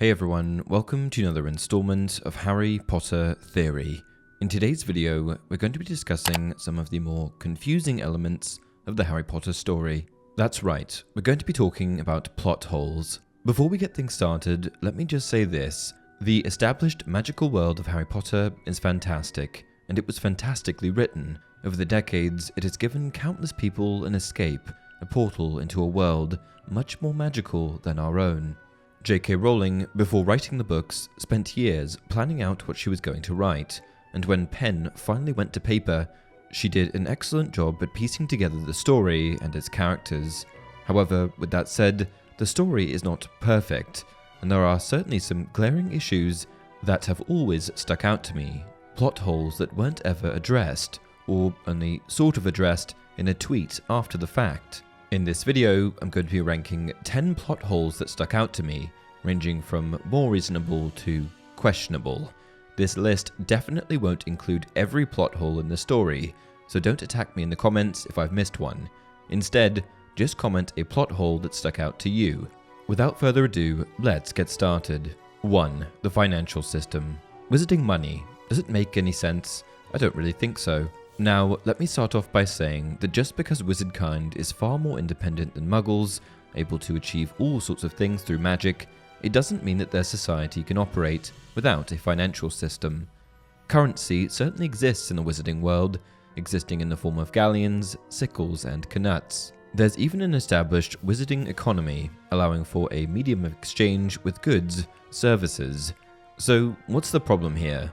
Hey everyone, welcome to another installment of Harry Potter Theory. In today's video, we're going to be discussing some of the more confusing elements of the Harry Potter story. That's right, we're going to be talking about plot holes. Before we get things started, let me just say this. The established magical world of Harry Potter is fantastic, and it was fantastically written. Over the decades, it has given countless people an escape, a portal into a world much more magical than our own. J.K. Rowling, before writing the books, spent years planning out what she was going to write, and when pen finally went to paper, she did an excellent job at piecing together the story and its characters. However, with that said, the story is not perfect, and there are certainly some glaring issues that have always stuck out to me, plot holes that weren't ever addressed, or only sort of addressed in a tweet after the fact. In this video, I'm going to be ranking 10 plot holes that stuck out to me, ranging from more reasonable to questionable. This list definitely won't include every plot hole in the story, so don't attack me in the comments if I've missed one. Instead, just comment a plot hole that stuck out to you. Without further ado, let's get started. 1. The financial system. Wizarding money. Does it make any sense? I don't really think so. Now, let me start off by saying that just because wizardkind is far more independent than muggles, able to achieve all sorts of things through magic, it doesn't mean that their society can operate without a financial system. Currency certainly exists in the wizarding world, existing in the form of galleons, sickles, and knuts. There's even an established wizarding economy, allowing for a medium of exchange with goods, services. So, what's the problem here?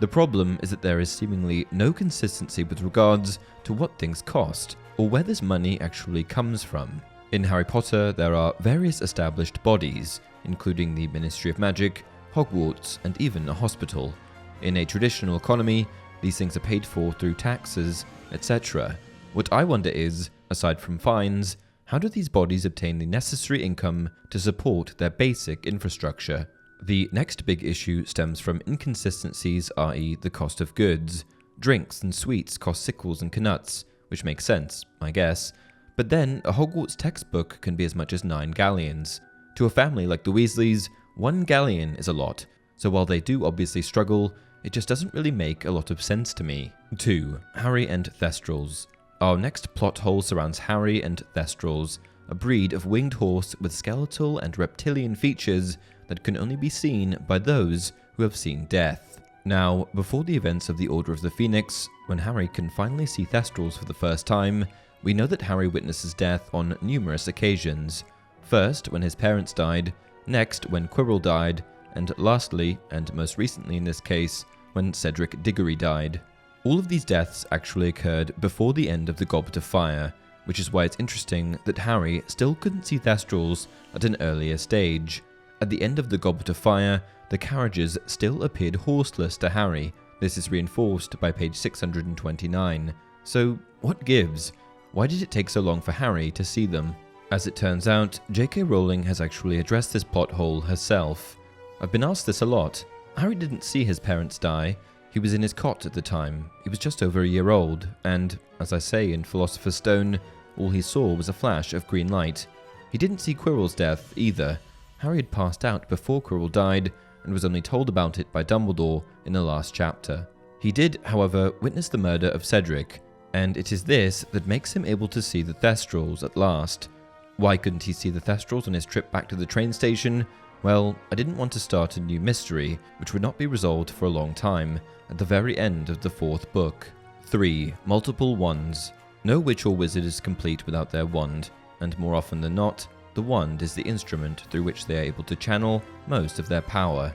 The problem is that there is seemingly no consistency with regards to what things cost, or where this money actually comes from. In Harry Potter, there are various established bodies, including the Ministry of Magic, Hogwarts, and even a hospital. In a traditional economy, these things are paid for through taxes, etc. What I wonder is, aside from fines, how do these bodies obtain the necessary income to support their basic infrastructure? The next big issue stems from inconsistencies, i.e. the cost of goods. Drinks and sweets cost sickles and knuts, which makes sense, I guess. But then, a Hogwarts textbook can be as much as 9 galleons. To a family like the Weasleys, 1 galleon is a lot, so while they do obviously struggle, it just doesn't really make a lot of sense to me. 2. Harry and Thestrals. Our next plot hole surrounds Harry and Thestrals, a breed of winged horse with skeletal and reptilian features that can only be seen by those who have seen death. Now, before the events of the Order of the Phoenix, when Harry can finally see Thestrals for the first time, we know that Harry witnesses death on numerous occasions. First, when his parents died, next, when Quirrell died, and lastly, and most recently in this case, when Cedric Diggory died. All of these deaths actually occurred before the end of the Goblet of Fire, which is why it's interesting that Harry still couldn't see Thestrals at an earlier stage. At the end of the Goblet of Fire, the carriages still appeared horseless to Harry. This is reinforced by page 629. So, what gives? Why did it take so long for Harry to see them? As it turns out, J.K. Rowling has actually addressed this plot hole herself. I've been asked this a lot. Harry didn't see his parents die. He was in his cot at the time. He was just over a year old, and, as I say in Philosopher's Stone, all he saw was a flash of green light. He didn't see Quirrell's death either. Harry had passed out before Quirrell died and was only told about it by Dumbledore in the last chapter. He did, however, witness the murder of Cedric, and it is this that makes him able to see the Thestrals at last. Why couldn't he see the Thestrals on his trip back to the train station? Well, I didn't want to start a new mystery, which would not be resolved for a long time, at the very end of the 4th book. 3. Multiple wands. No witch or wizard is complete without their wand, and more often than not, the wand is the instrument through which they are able to channel most of their power.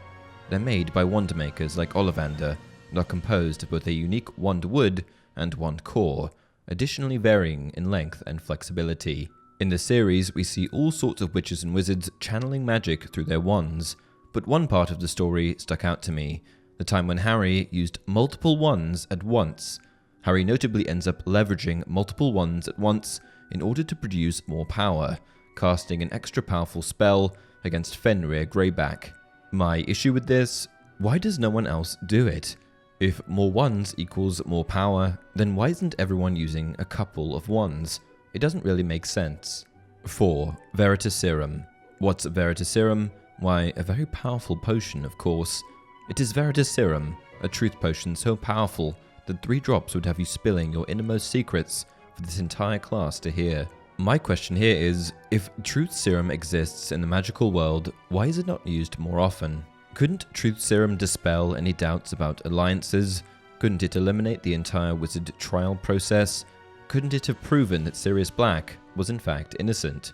They're made by wand makers like Ollivander, and are composed of both a unique wand wood and wand core, additionally varying in length and flexibility. In the series, we see all sorts of witches and wizards channeling magic through their wands, but one part of the story stuck out to me, the time when Harry used multiple wands at once. Harry notably ends up leveraging multiple wands at once in order to produce more power, casting an extra powerful spell against Fenrir Greyback. My issue with this? Why does no one else do it? If more wands equals more power, then why isn't everyone using a couple of wands? It doesn't really make sense. 4. Veritaserum. What's Veritaserum? Why, a very powerful potion, of course. It is Veritas Serum, a truth potion so powerful that 3 drops would have you spilling your innermost secrets for this entire class to hear. My question here is, if Truth Serum exists in the magical world, why is it not used more often? Couldn't Truth Serum dispel any doubts about alliances? Couldn't it eliminate the entire wizard trial process? Couldn't it have proven that Sirius Black was in fact innocent?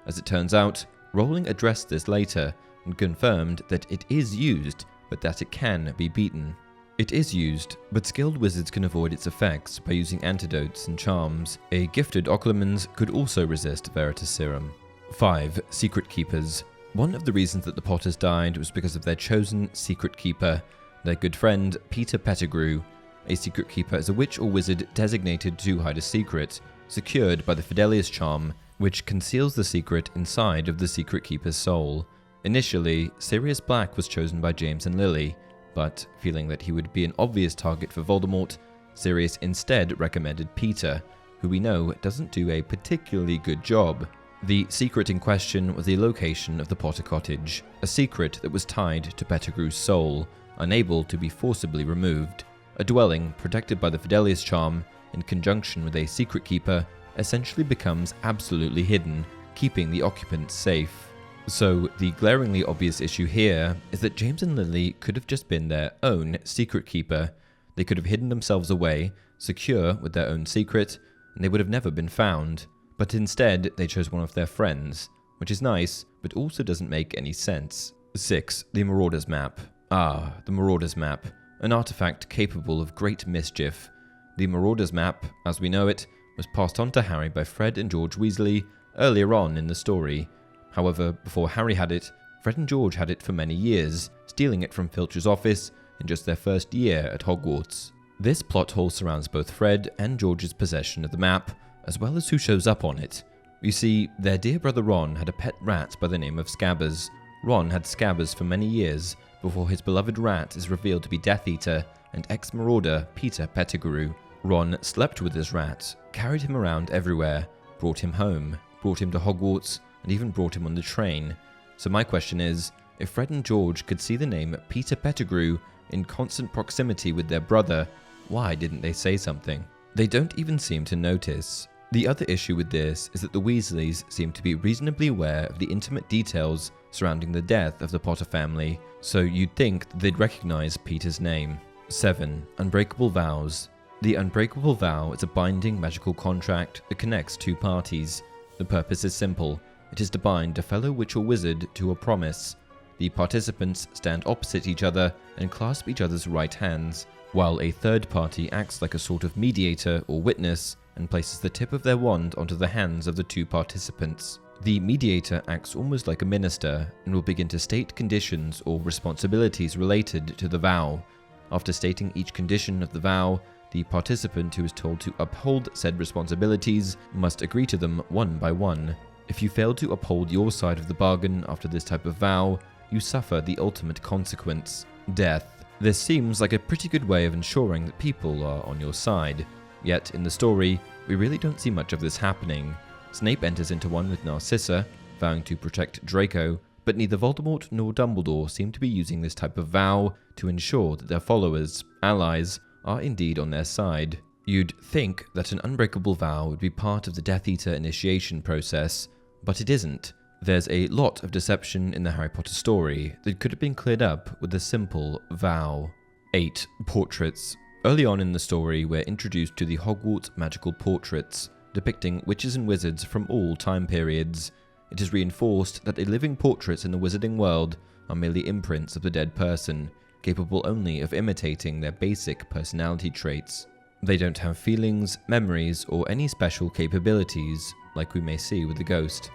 As it turns out, Rowling addressed this later and confirmed that it is used, but that it can be beaten. It is used, but skilled wizards can avoid its effects by using antidotes and charms. A gifted Occlumens could also resist Veritas Serum. 5. Secret Keepers. One of the reasons that the Potters died was because of their chosen secret keeper, their good friend Peter Pettigrew. A secret keeper is a witch or wizard designated to hide a secret, secured by the Fidelius charm, which conceals the secret inside of the secret keeper's soul. Initially, Sirius Black was chosen by James and Lily, but feeling that he would be an obvious target for Voldemort, Sirius instead recommended Peter, who we know doesn't do a particularly good job. The secret in question was the location of the Potter cottage, a secret that was tied to Pettigrew's soul, unable to be forcibly removed. A dwelling protected by the Fidelius charm, in conjunction with a secret keeper, essentially becomes absolutely hidden, keeping the occupants safe. So the glaringly obvious issue here is that James and Lily could have just been their own secret keeper. They could have hidden themselves away, secure with their own secret, and they would have never been found. But instead, they chose one of their friends, which is nice, but also doesn't make any sense. 6. The Marauder's Map. The Marauder's Map, an artifact capable of great mischief. The Marauder's Map, as we know it, was passed on to Harry by Fred and George Weasley earlier on in the story. However, before Harry had it, Fred and George had it for many years, stealing it from Filch's office in just their first year at Hogwarts. This plot hole surrounds both Fred and George's possession of the map, as well as who shows up on it. You see, their dear brother Ron had a pet rat by the name of Scabbers. Ron had Scabbers for many years before his beloved rat is revealed to be Death Eater and ex-marauder Peter Pettigrew. Ron slept with his rat, carried him around everywhere, brought him home, brought him to Hogwarts, and even brought him on the train. So my question is, if Fred and George could see the name Peter Pettigrew in constant proximity with their brother, why didn't they say something? They don't even seem to notice. The other issue with this is that the Weasleys seem to be reasonably aware of the intimate details surrounding the death of the Potter family, so you'd think that they'd recognize Peter's name. 7. Unbreakable Vows. The Unbreakable Vow is a binding magical contract that connects 2 parties. The purpose is simple. It is to bind a fellow witch or wizard to a promise. The participants stand opposite each other and clasp each other's right hands, while a third party acts like a sort of mediator or witness and places the tip of their wand onto the hands of the 2 participants. The mediator acts almost like a minister and will begin to state conditions or responsibilities related to the vow. After stating each condition of the vow, the participant who is told to uphold said responsibilities must agree to them one by one. If you fail to uphold your side of the bargain after this type of vow, you suffer the ultimate consequence, death. This seems like a pretty good way of ensuring that people are on your side. Yet in the story, we really don't see much of this happening. Snape enters into one with Narcissa, vowing to protect Draco, but neither Voldemort nor Dumbledore seem to be using this type of vow to ensure that their followers, allies, are indeed on their side. You'd think that an unbreakable vow would be part of the Death Eater initiation process, but it isn't. There's a lot of deception in the Harry Potter story that could have been cleared up with a simple vow. 8. Portraits. Early on in the story, we're introduced to the Hogwarts magical portraits, depicting witches and wizards from all time periods. It is reinforced that living portraits in the wizarding world are merely imprints of the dead person, capable only of imitating their basic personality traits. They don't have feelings, memories, or any special capabilities, like we may see with the ghost.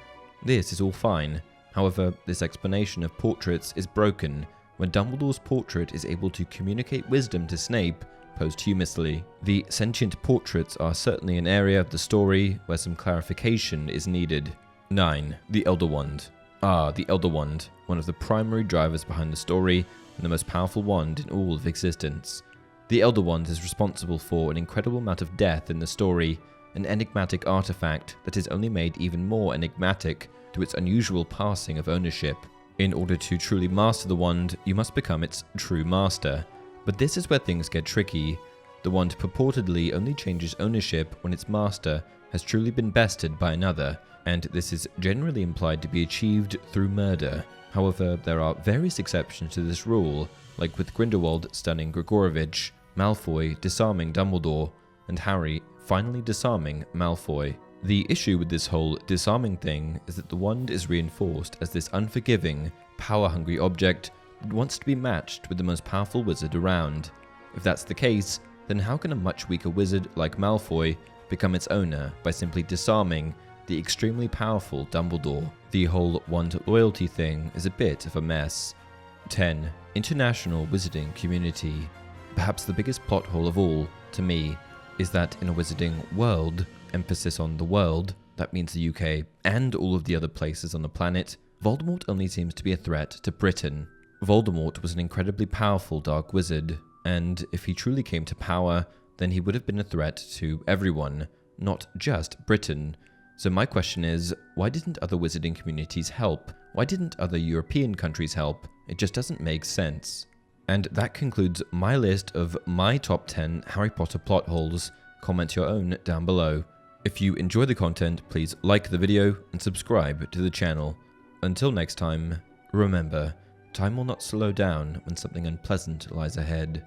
This is all fine. However, this explanation of portraits is broken when Dumbledore's portrait is able to communicate wisdom to Snape posthumously. The sentient portraits are certainly an area of the story where some clarification is needed. 9. The Elder Wand. The Elder Wand, one of the primary drivers behind the story and the most powerful wand in all of existence. The Elder Wand is responsible for an incredible amount of death in the story, an enigmatic artifact that is only made even more enigmatic to its unusual passing of ownership. In order to truly master the wand, you must become its true master. But this is where things get tricky. The wand purportedly only changes ownership when its master has truly been bested by another, and this is generally implied to be achieved through murder. However, there are various exceptions to this rule, like with Grindelwald stunning Gregorovitch, Malfoy disarming Dumbledore, and Harry finally disarming Malfoy. The issue with this whole disarming thing is that the wand is reinforced as this unforgiving, power-hungry object that wants to be matched with the most powerful wizard around. If that's the case, then how can a much weaker wizard like Malfoy become its owner by simply disarming the extremely powerful Dumbledore? The whole wand loyalty thing is a bit of a mess. 10. International Wizarding Community. Perhaps the biggest plot hole of all, to me, is that in a wizarding world, emphasis on the world, that means the UK and all of the other places on the planet, Voldemort only seems to be a threat to Britain. Voldemort was an incredibly powerful dark wizard, and if he truly came to power, then he would have been a threat to everyone, not just Britain. So my question is, why didn't other wizarding communities help? Why didn't other European countries help? It just doesn't make sense. And that concludes my list of my top 10 Harry Potter plot holes. Comment your own down below. If you enjoy the content, please like the video and subscribe to the channel. Until next time, remember, time will not slow down when something unpleasant lies ahead.